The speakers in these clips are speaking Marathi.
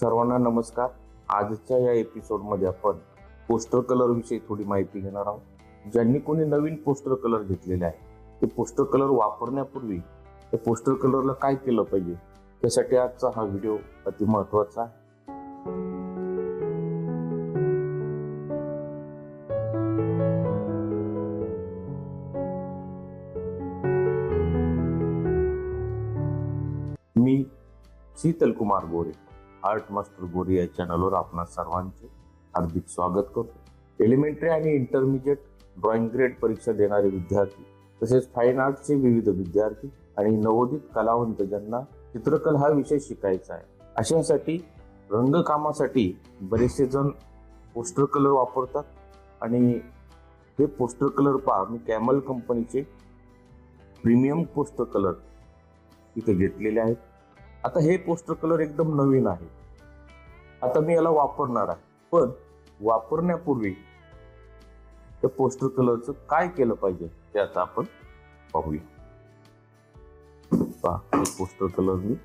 सर्वांना नमस्कार. आजच्या या एपिसोडमध्ये आपण पोस्टर कलर विषयी थोडी माहिती घेणार आहोत. ज्यांनी कोणी नवीन पोस्टर कलर घेतलेले आहे ते पोस्टर कलर वापरण्यापूर्वी त्या पोस्टर कलरला काय केलं पाहिजे त्यासाठी आजचा हा व्हिडिओ अति महत्त्वाचा आहे. मी शीतल कुमार गोरे, आर्ट मास्टर गोरे या चॅनलवर आपणा सर्वांचे हार्दिक स्वागत करतो. एलिमेंटरी आणि इंटरमिजिएट ड्रॉइंग ग्रेड परीक्षा देणारे विद्यार्थी तसेच फाईन आर्टचे विविध विद्यार्थी आणि नवोदित कलावंत ज्यांना चित्रकला हा विषय शिकायचा आहे अशांसाठी रंगकामासाठी बरेचसे जण पोस्टर कलर वापरतात. आणि हे पोस्टर कलर पहा, मी कॅमल कंपनीचे प्रीमियम पोस्टर कलर इथे घेतलेले आहेत. आता हे पोस्टर कलर एकदम नवीन आहे. आता मी याला वापरणार आहे, पण वापरण्यापूर्वी त्या पोस्टर कलरचं काय केलं पाहिजे ते आता आपण पाहूया. हे पोस्टर कलर मी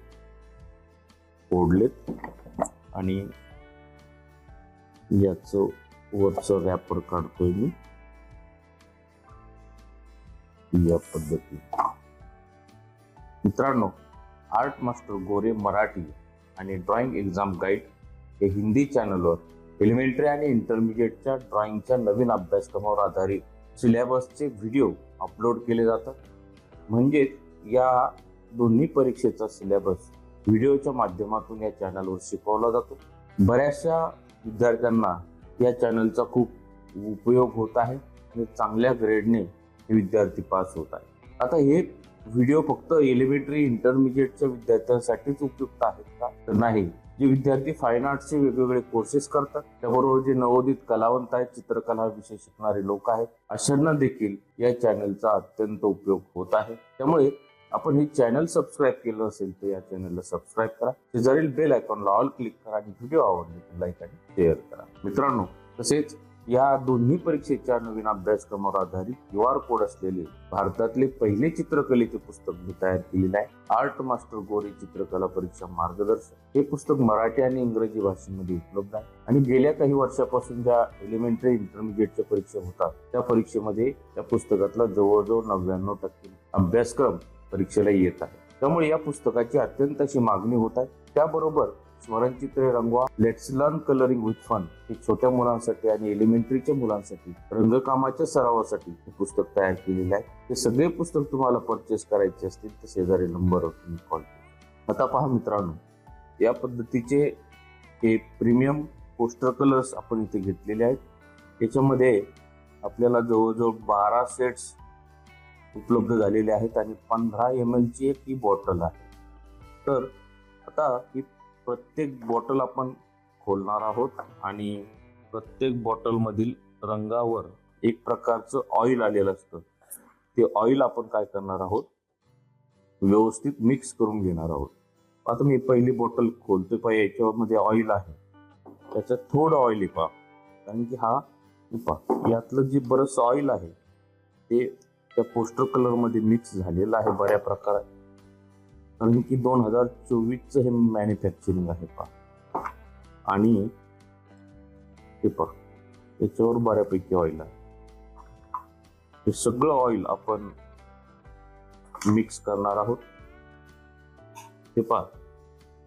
ओढलेत आणि याचं वरचं रॅपर काढतोय मी या पद्धतीने. मित्रांनो, आर्ट मास्टर गोरे मराठी आणि ड्रॉइंग एक्झाम गाईड हे हिंदी चॅनलवर एलिमेंटरी आणि इंटरमिजिएटच्या ड्रॉइंगच्या नवीन अभ्यासक्रमावर आधारित सिलेबसचे व्हिडिओ अपलोड केले जातात. म्हणजेच या दोन्ही परीक्षेचा सिलेबस व्हिडिओच्या माध्यमातून या चॅनलवर शिकवला जातो. बऱ्याचशा विद्यार्थ्यांना या चॅनलचा खूप उपयोग होत आहे आणि चांगल्या ग्रेडने हे विद्यार्थी पास होत आहे. आता हे व्हिडिओ फक्त एलिमेंटरी इंटरमिजिएटच्या विद्यार्थ्यांसाठीच उपयुक्त आहेत का? तर नाही. जे विद्यार्थी फाईन आर्ट्सचे वेगवेगळे कोर्सेस करतात, त्याबरोबर जे नवोदित कलावंत आहेत, चित्रकला विषय शिकणारे लोक आहेत, अशांना देखील या चॅनलचा अत्यंत उपयोग होत आहे. त्यामुळे आपण हे चॅनल सबस्क्राईब केलं असेल तर या चॅनलला सबस्क्राईब करा, शेजारील बेल आयकॉनला ऑल क्लिक करा आणि व्हिडिओ आवडले तर लाईक आणि शेअर करा. मित्रांनो, तसेच या दोन्ही परीक्षेच्या नवीन अभ्यासक्रमावर आधारित QR कोड असलेले भारतातले पहिले चित्रकलेचे पुस्तक मी तयार केलेले आहे. आर्ट मास्टर गोरे चित्रकला परीक्षा मार्गदर्शक हे पुस्तक मराठी आणि इंग्रजी भाषेमध्ये उपलब्ध आहे. आणि गेल्या काही वर्षापासून ज्या एलिमेंटरी इंटरमिजिएटच्या परीक्षा होतात त्या परीक्षेमध्ये त्या पुस्तकातला जवळजवळ 99% अभ्यासक्रम परीक्षेला येत आहे. त्यामुळे या पुस्तकाची अत्यंत अशी मागणी होत आहे. त्याबरोबर स्मरणचित्रे रंगवा, let's learn colouring with fun हे छोट्या मुलांसाठी आणि एलिमेंटरीच्या मुलांसाठी रंगकामाच्या सरावासाठी हे पुस्तक तयार केलेले आहे. हे सगळे पुस्तक तुम्हाला परचेस करायचे असतील तर शेजारी नंबरवर तुम्ही कॉल करा. आता पहा मित्रांनो, या पद्धतीचे हे प्रीमियम पोस्टर कलर्स आपण इथे घेतलेले आहेत. याच्यामध्ये आपल्याला जवळजवळ 12 सेट्स उपलब्ध झालेले आहेत आणि 15 ml ची एक ही बॉटल आहे. तर आता ही प्रत्येक बॉटल आपण खोलणार आहोत आणि प्रत्येक बॉटल मधील रंगावर एक प्रकारचं ऑइल आलेलं असतं. ते ऑइल आपण काय करणार आहोत, व्यवस्थित मिक्स करून घेणार आहोत. आता मी पहिली बॉटल खोलतोय, पहा याच्यामध्ये ऑइल आहे, त्याच्यात थोडं ऑइल आहे पहा, कारण की हा पहा यातलं जे बरंच ऑइल आहे ते त्या पोस्टर कलर मध्ये मिक्स झालेलं आहे बऱ्या प्रकारात. कारण की 2024चं हे मॅन्युफॅक्चरिंग आहे पहा. आणि हे पहा याच्यावर बऱ्यापैकी ऑइल आहे. हे सगळं ऑइल आपण मिक्स करणार आहोत. हे पहा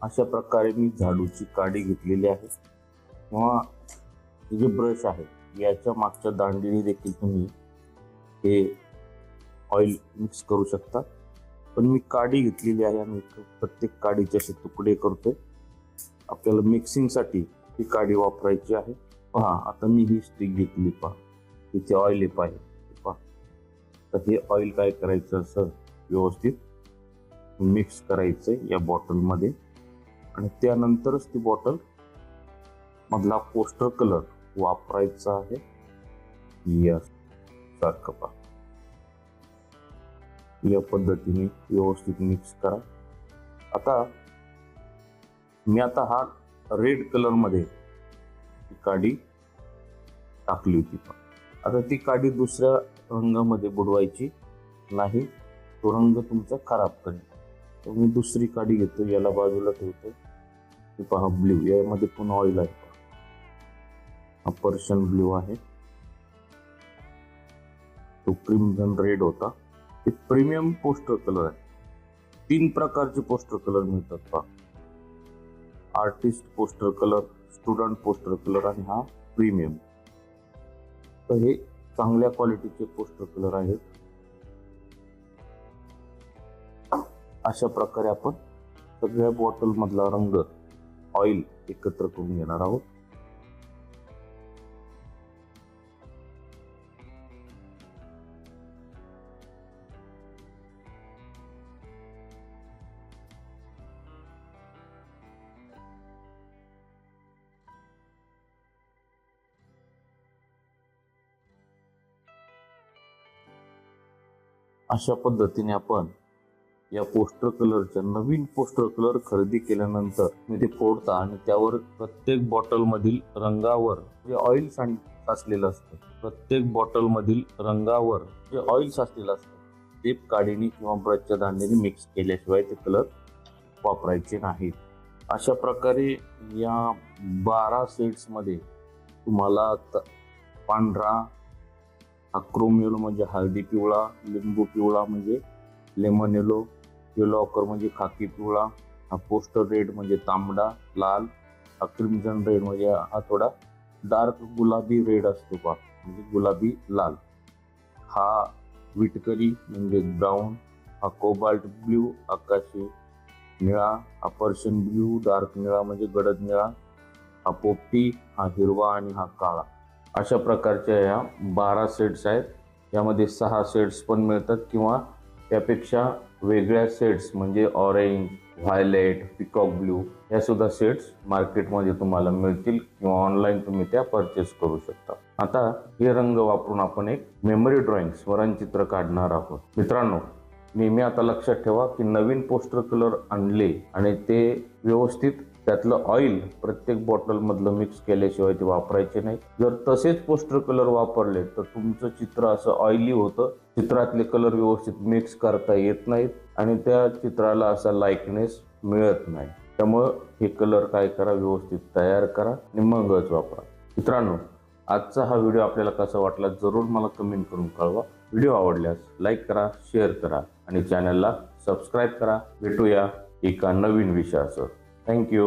अशा प्रकारे मी झाडूची काडी घेतलेली आहे किंवा जे ब्रश आहे याच्या मागच्या दांडीने देखील तुम्ही हे ऑइल मिक्स करू शकता. पण मी काडी घेतलेली आहे आणि प्रत्येक काडीचे असे तुकडे करतोय. आपल्याला मिक्सिंगसाठी ही काडी वापरायची आहे. पहा आता मी ही स्टिक घेतली, पहा तिथे ऑइल आहे पहा. तर हे ऑइल काय करायचं, असं व्यवस्थित मिक्स करायचंय या बॉटलमध्ये आणि त्यानंतरच ती बॉटल मधला पोस्टर कलर वापरायचा आहे. यासारखं पहा या पद्धतीने व्यवस्थित मिक्स करा. आता मी हा रेड कलर मध्ये काडी टाकली होती. आता ती काडी दुसऱ्या रंगामध्ये बुडवायची नाही, तो रंग तुमचा खराब करेल. तर मी दुसरी काडी घेतो, याला बाजूला ठेवतो. हे पहा ब्ल्यू, यामध्ये पुन्हा ऑइल आहे. हा पर्शियन ब्ल्यू आहे. तो क्रिम्झन रेड होता. हे प्रीमियम पोस्टर कलर आहे. 3 प्रकारचे पोस्टर कलर मिळतात पहा. Artist poster colour, student poster colour आणि हा प्रीमियम. तर हे चांगल्या क्वालिटीचे पोस्टर कलर आहेत. अशा प्रकारे आपण सगळ्या बॉटल मधला रंग, ऑइल एकत्र करून घेणार आहोत. अशा पद्धतीने आपण या पोस्टर कलरच्या नवीन पोस्टर कलर खरेदी केल्यानंतर तुम्ही ते फोडता आणि त्यावर प्रत्येक बॉटल मधील रंगावर जे ऑइल साचलेलं असतं, प्रत्येक बॉटल मधील रंगावर जे ऑइल साचलेलं असतं, टेप काडीने किंवा ब्रशच्या दांड्याने मिक्स केल्याशिवाय ते कलर वापरायचे नाहीत. अशा प्रकारे या 12 सेट्स मध्ये तुम्हाला पांढरा, हा क्रोम येलो म्हणजे हळदी पिवळा, लिंबू पिवळा म्हणजे लेमन येलो, येलो ऑकर म्हणजे खाकी पिवळा, हा पोस्टर रेड म्हणजे तांबडा लाल, हा क्रिम्झन रेड म्हणजे हा थोडा डार्क गुलाबी रेड असतो पहा, म्हणजे गुलाबी लाल, हा विटकरी म्हणजे ब्राऊन, हा कोबाल्ट ब्ल्यू आकाशी निळा, हा पर्शियन ब्ल्यू डार्क निळा म्हणजे गडद निळा, हा पोपटी, हा हिरवा आणि हा काळा. अशा प्रकारच्या या 12 सेट्स आहेत. यामध्ये 6 सेट्स पण मिळतात किंवा त्यापेक्षा वेगळ्या सेट्स म्हणजे ऑरेंज, व्हायलेट, पिकॉक ब्ल्यू या सुद्धा सेट्स मार्केटमध्ये तुम्हाला मिळतील किंवा ऑनलाईन तुम्ही त्या परचेस करू शकता. आता हे रंग वापरून आपण एक मेमरी ड्रॉइंग स्मरणचित्र काढणार आहोत. मित्रांनो, नेहमी आता लक्षात ठेवा की नवीन पोस्टर कलर आणले आणि ते व्यवस्थित त्यातलं ऑइल प्रत्येक बॉटल मधलं मिक्स केल्याशिवाय ते वापरायचे नाही. जर तसेच पोस्टर कलर वापरले तर तुमचं चित्र असं ऑइली होतं, चित्रातले कलर व्यवस्थित मिक्स करता येत नाहीत आणि त्या चित्राला असा लाईकनेस मिळत नाही. त्यामुळं हे कलर काय करा, व्यवस्थित तयार करा आणि मगच वापरा. मित्रांनो, आजचा हा व्हिडिओ आपल्याला कसा वाटला जरूर मला कमेंट करून कळवा. व्हिडिओ आवडल्यास लाईक करा, शेअर करा आणि चॅनलला सबस्क्राईब करा. भेटूया एका नवीन विषयासह. थँक्यू.